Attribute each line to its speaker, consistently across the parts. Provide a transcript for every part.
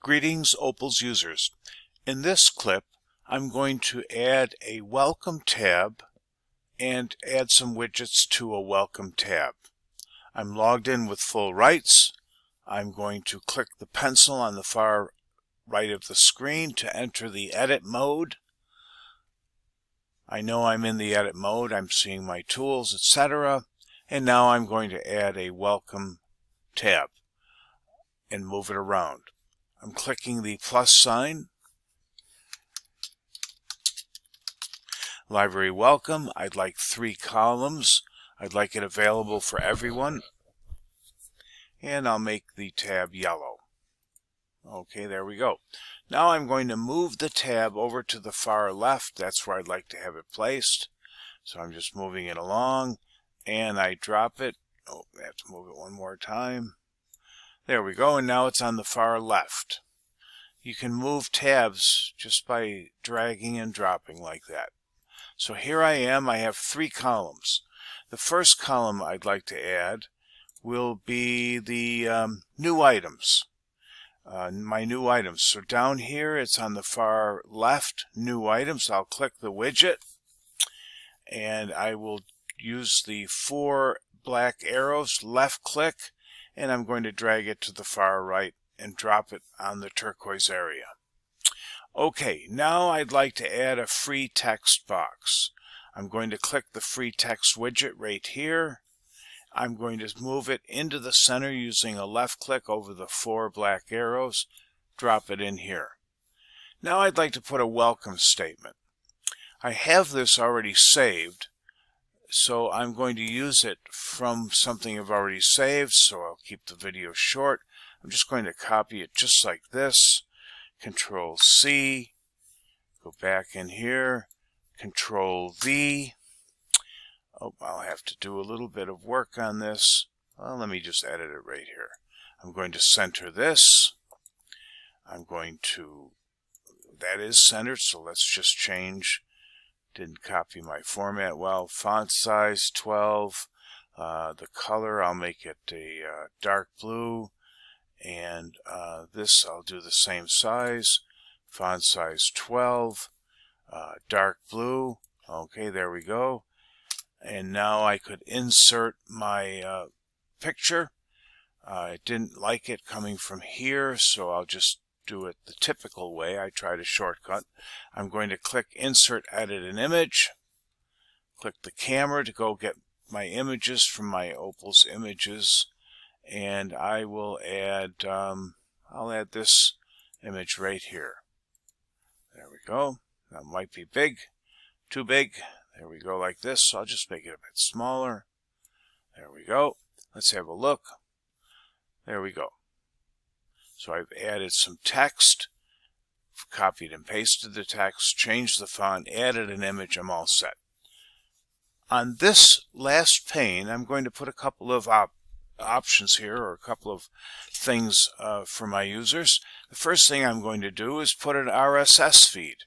Speaker 1: Greetings, Opals users. In this clip, I'm going to add a welcome tab and add some widgets to a welcome tab. I'm logged in with full rights. I'm going to click the pencil on the far right of the screen to enter the edit mode. I know I'm in the edit mode. I'm seeing my tools, etc. And now I'm going to add a welcome tab and move it around. I'm clicking the plus sign. Library welcome. I'd like 3 columns. I'd like it available for everyone. And I'll make the tab yellow. Okay, there we go. Now I'm going to move the tab over to the far left. That's where I'd like to have it placed. So I'm just moving it along and I drop it. Oh, I have to move it one more time. There we go, and now it's on the far left. You can move tabs just by dragging and dropping like that. So here I am. I have 3 columns. The first column I'd like to add will be the new items. My new items. So down here, it's on the far left, new items. I'll click the widget, and I will use the 4 black arrows, left click, and I'm going to drag it to the far right and drop it on the turquoise area. Okay, now I'd like to add a free text box. I'm going to click the free text widget right here. I'm going to move it into the center using a left click over the 4 black arrows, drop it in here. Now I'd like to put a welcome statement. I have this already saved, so I'm going to use it from something I've already saved, so I'll keep the video short. I'm just going to copy it just like this. Control C, go back in here, Control V. Oh, I'll have to do a little bit of work on this. Well, let me just edit it right here. I'm going to center this. I'm going to, that is centered, so let's just change. Didn't copy my format well. Font size 12. The color, I'll make it a dark blue. And this, I'll do the same size. Font size 12. Dark blue. Okay, there we go. And now I could insert my picture. I didn't like it coming from here, so I'll just do it the typical way. I tried a shortcut. I'm going to click Insert, Edit an Image. Click the camera to go get my images from my Opals images. And I will add, I'll add this image right here. There we go. That might be big, too big. There we go, like this. So I'll just make it a bit smaller. There we go. Let's have a look. There we go. So I've added some text, copied and pasted the text, changed the font, added an image. I'm all set. On this last pane, I'm going to put a couple of options here, or a couple of things for my users. The first thing I'm going to do is put an RSS feed.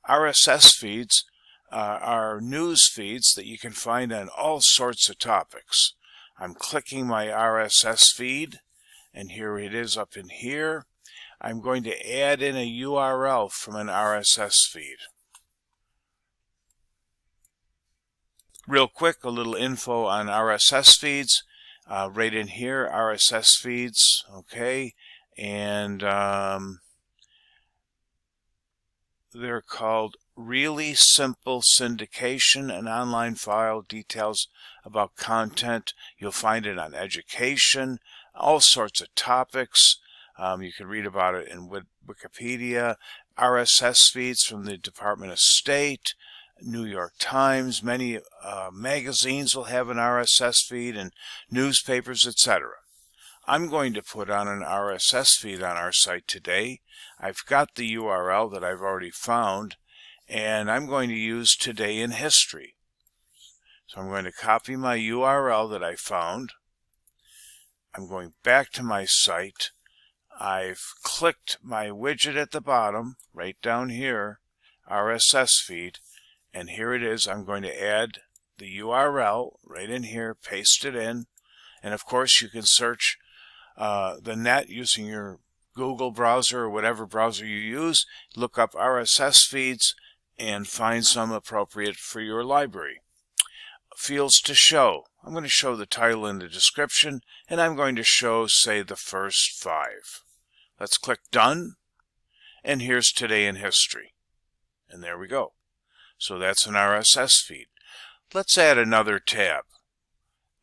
Speaker 1: RSS feeds are news feeds that you can find on all sorts of topics. I'm clicking my RSS feed, and here it is up in here. I'm going to add in a URL from an RSS feed. Real quick, a little info on RSS feeds. Right in here, RSS feeds, okay, and they're called Really Simple Syndication, an online file, details about content. You'll find it on education, all sorts of topics. You can read about it in Wikipedia. RSS feeds from the Department of State, New York Times, many magazines will have an RSS feed, and newspapers, etc. I'm going to put on an RSS feed on our site today. I've got the URL that I've already found, and I'm going to use Today in History. So I'm going to copy my URL that I found. I'm going back to my site. I've clicked my widget at the bottom, right down here, RSS feed, and here it is. I'm going to add the URL right in here, paste it in, and of course you can search the net using your Google browser or whatever browser you use, look up RSS feeds and find some appropriate for your library. Fields to show. I'm going to show the title and the description, and I'm going to show, say, the first 5. Let's click Done, and here's Today in History. And there we go. So that's an RSS feed. Let's add another tab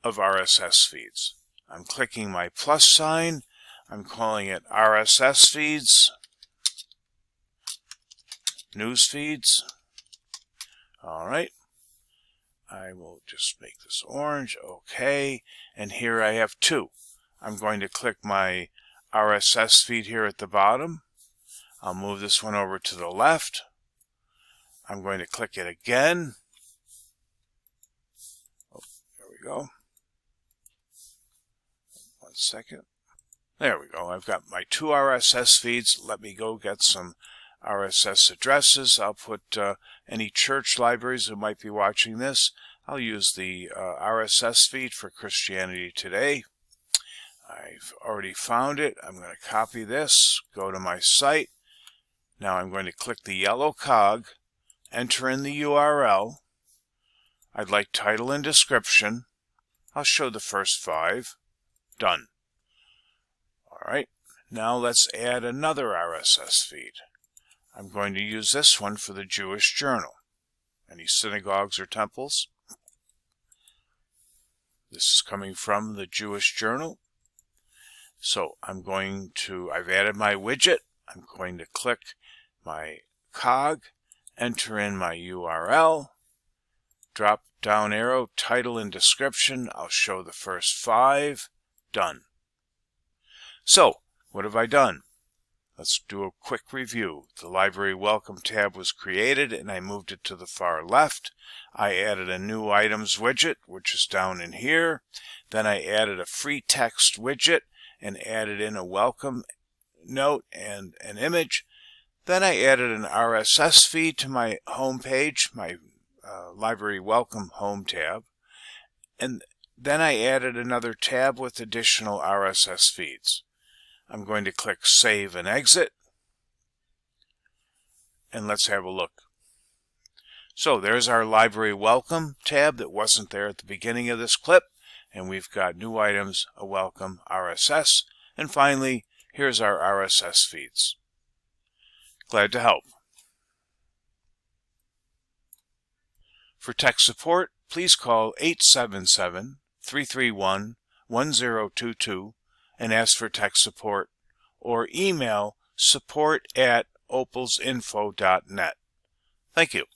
Speaker 1: of RSS feeds. I'm clicking my plus sign. I'm calling it RSS feeds, news feeds. All right. I will just make this orange. Okay. And here I have 2. I'm going to click my RSS feed here at the bottom. I'll move this one over to the left. I'm going to click it again. Oh, there we go. 1 second. There we go. I've got my 2 RSS feeds. Let me go get some RSS addresses. I'll put any church libraries who might be watching this. I'll use the RSS feed for Christianity Today. I've already found it. I'm going to copy this, go to my site. Now I'm going to click the yellow cog, enter in the URL. I'd like title and description. I'll show the first 5. Done. All right. Now let's add another RSS feed. I'm going to use this one for the Jewish Journal. Any synagogues or temples? This is coming from the Jewish Journal. So I've added my widget. I'm going to click my cog, enter in my URL, drop down arrow, title and description. I'll show the first 5. Done. So, what have I done? Let's do a quick review. The Library Welcome tab was created and I moved it to the far left. I added a new items widget, which is down in here. Then I added a free text widget and added in a welcome note and an image. Then I added an RSS feed to my home page, my Library Welcome home tab. And then I added another tab with additional RSS feeds. I'm going to click Save and Exit. And let's have a look. So there's our Library Welcome tab that wasn't there at the beginning of this clip. And we've got new items, a welcome, RSS. And finally, here's our RSS feeds. Glad to help. For tech support, please call 877-331-1022 and ask for tech support, or email support@opalsinfo.net. Thank you.